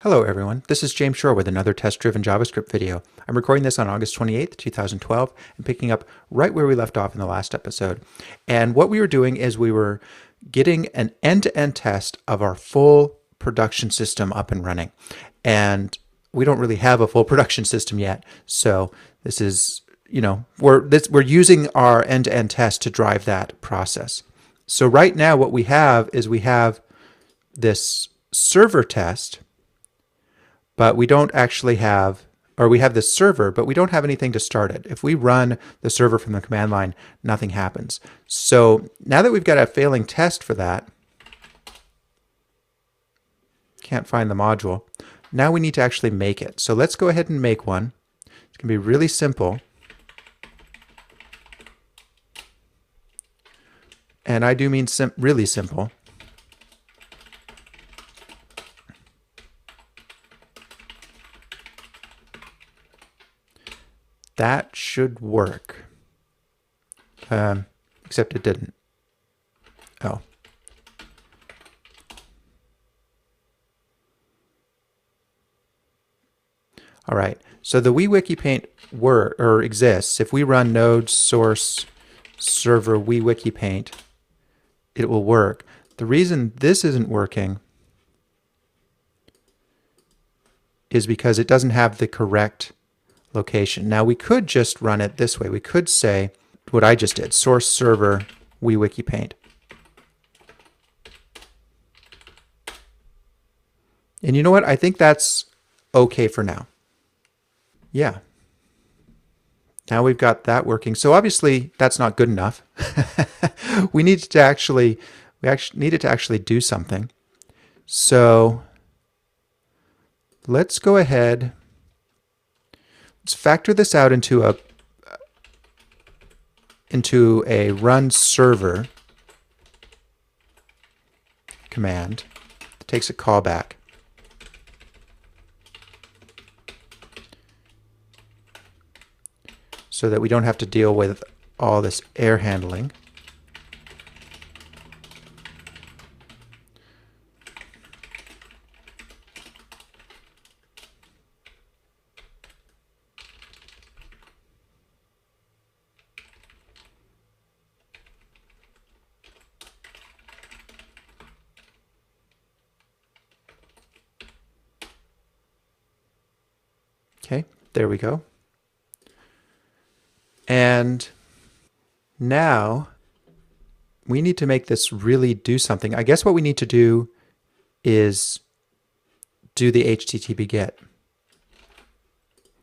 Hello everyone, this is James Shore with another test-driven JavaScript video. I'm recording this on August 28th, 2012, and picking up right where we left off in the last episode. And what we were doing is we were getting an end-to-end test of our full production system up and running. And we don't really have a full production system yet, so this is, we're using our end-to-end test to drive that process. So right now what we have is we have this server test, but we don't actually have, or we have this server, but we don't have anything to start it. If we run the server from the command line, nothing happens. So now that we've got a failing test for that, can't find the module, now we need to actually make it. So let's go ahead and make one. It's going to be really simple. And I do mean really simple. That should work. Except it didn't. Oh. All right. So the WeWikiPaint exists. If we run node source server WeWikiPaint, it will work. The reason this isn't working is because it doesn't have the correct location. Now we could just run it this way. We could say what I just did, source server WeWikiPaint. And you know what? I think that's okay for now. Yeah. Now we've got that working. So obviously that's not good enough. we needed to actually do something. So let's go ahead. Let's factor this out into a run server command that takes a callback. So that we don't have to deal with all this error handling. Okay, there we go. And now we need to make this really do something. I guess what we need to do is do the HTTP GET.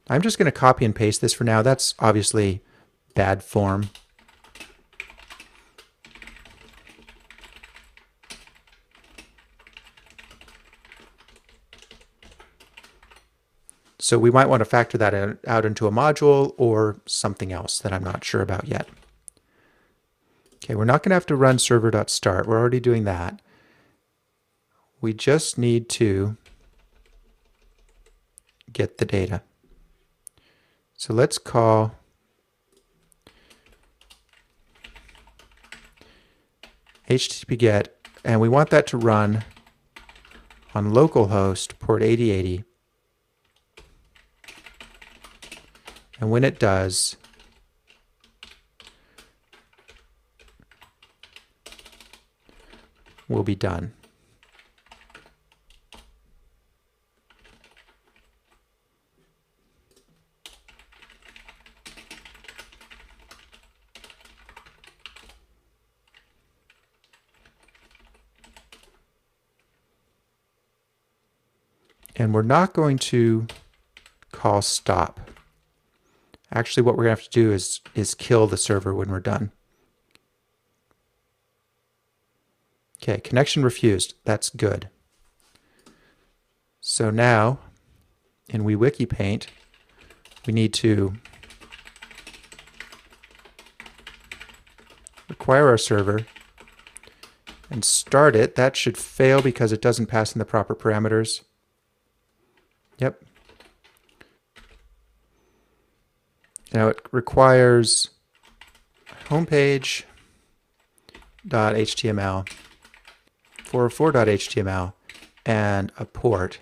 I'm just going to copy and paste this for now. That's obviously bad form. So we might want to factor that out into a module or something else that I'm not sure about yet. Okay, we're not going to have to run server.start. We're already doing that. We just need to get the data. So let's call HTTP GET, and we want that to run on localhost port 8080. And when it does, we'll be done. And we're not going to call stop. Actually, what we're going to have to do is kill the server when we're done. Okay, connection refused. That's good. So now, in WeWikiPaint, we need to require our server and start it. That should fail because it doesn't pass in the proper parameters. Yep. Now it requires homepage.html, 404.html, and a port.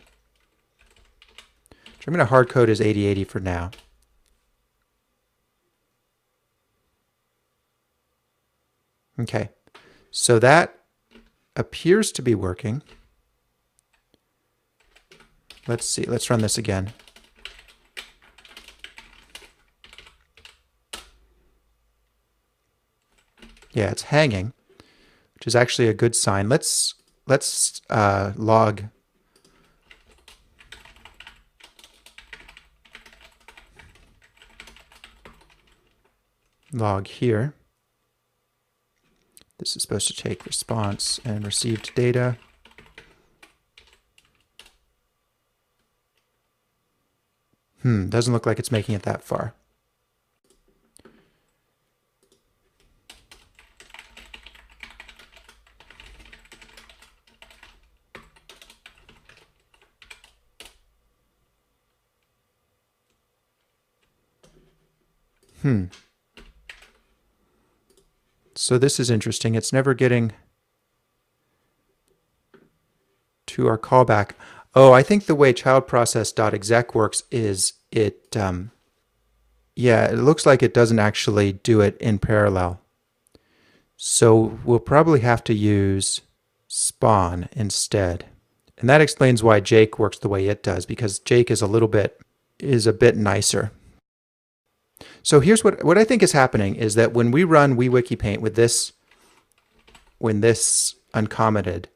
which I'm going to hard code as 8080 for now. Okay, so that appears to be working. Let's see, let's run this again. Yeah, it's hanging, which is actually a good sign. Let's log here. This is supposed to take response and received data. Doesn't look like it's making it that far. So this is interesting. It's never getting to our callback. Oh, I think the way childprocess.exec works is it looks like it doesn't actually do it in parallel. So we'll probably have to use spawn instead. And that explains why Jake works the way it does, because Jake is a bit nicer. So here's what I think is happening is that when we run WeWikiPaint with this, when this uncommented,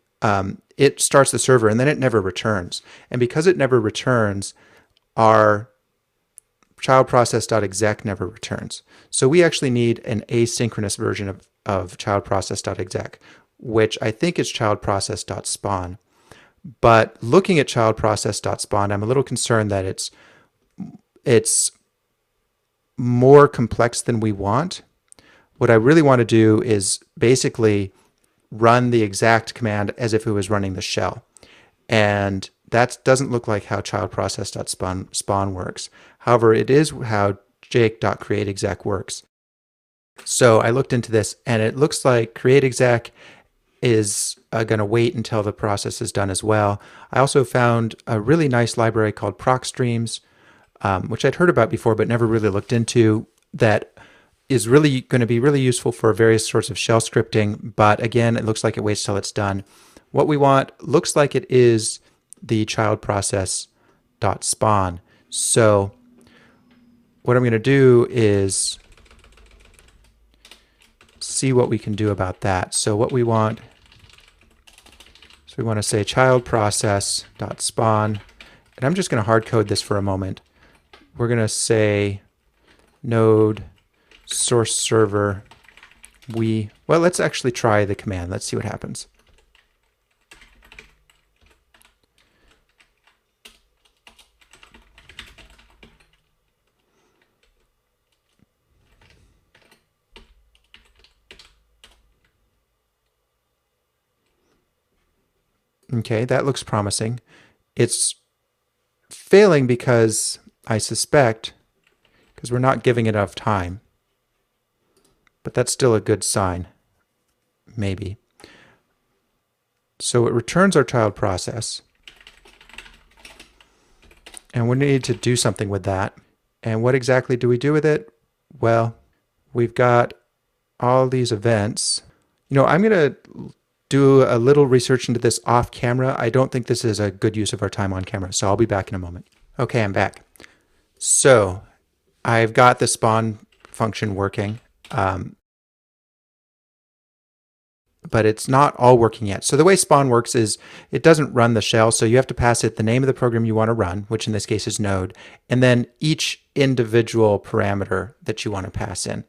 it starts the server and then it never returns. And because it never returns, our childprocess.exec never returns. So we actually need an asynchronous version of childprocess.exec, which I think is childprocess.spawn. But looking at childprocess.spawn, I'm a little concerned that it's more complex than we want. What I really want to do is basically run the exact command as if it was running the shell. And that doesn't look like how childprocess.spawn works. However, it is how jake.createExec works. So I looked into this, and it looks like createExec is going to wait until the process is done as well. I also found a really nice library called ProcStreams, which I'd heard about before but never really looked into, that is really going to be really useful for various sorts of shell scripting. But again, it looks like it waits till it's done. What we want looks like it is the child process.spawn. So what I'm going to do is see what we can do about that. So what we want, we want to say child process.spawn, and I'm just going to hard code this for a moment. We're going to say node source server well, let's actually try the command. Let's see what happens. Okay, that looks promising. It's failing because I suspect, because we're not giving it enough time. But that's still a good sign, maybe. So it returns our child process. And we need to do something with that. And what exactly do we do with it? Well, we've got all these events. You know, I'm going to do a little research into this off camera. I don't think this is a good use of our time on camera, so I'll be back in a moment. Okay, I'm back. So I've got the spawn function working, but it's not all working yet. So the way spawn works is it doesn't run the shell, so you have to pass it the name of the program you want to run, which in this case is node, and then each individual parameter that you want to pass in.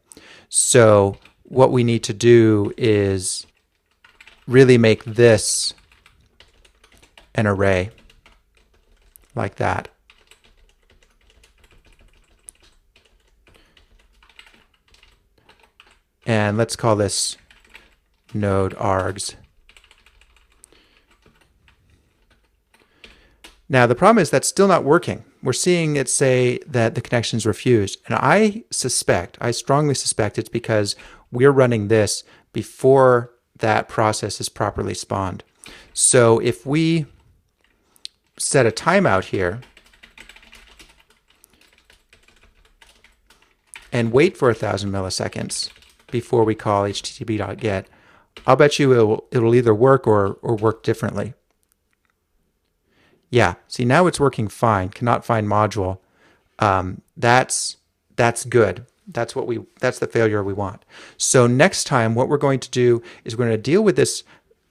So what we need to do is really make this an array like that. And let's call this node args. Now the problem is that's still not working. We're seeing it say that the connection is refused. And I strongly suspect it's because we're running this before that process is properly spawned. So if we set a timeout here, and wait for 1,000 milliseconds before we call http.get, I'll bet you it'll either work or work differently. Yeah, see, now it's working fine. Cannot find module. That's good. That's the failure we want. So next time, what we're going to do is we're going to deal with this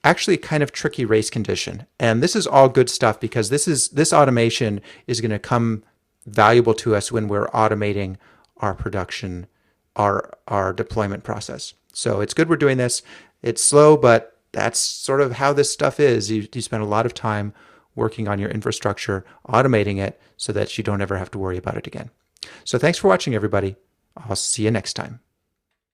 actually kind of tricky race condition. And this is all good stuff because this automation is going to come valuable to us when we're automating our production, our deployment process. So it's good we're doing this. It's slow, but that's sort of how this stuff is. You spend a lot of time working on your infrastructure, automating it so that you don't ever have to worry about it again. So thanks for watching, everybody. I'll see you next time.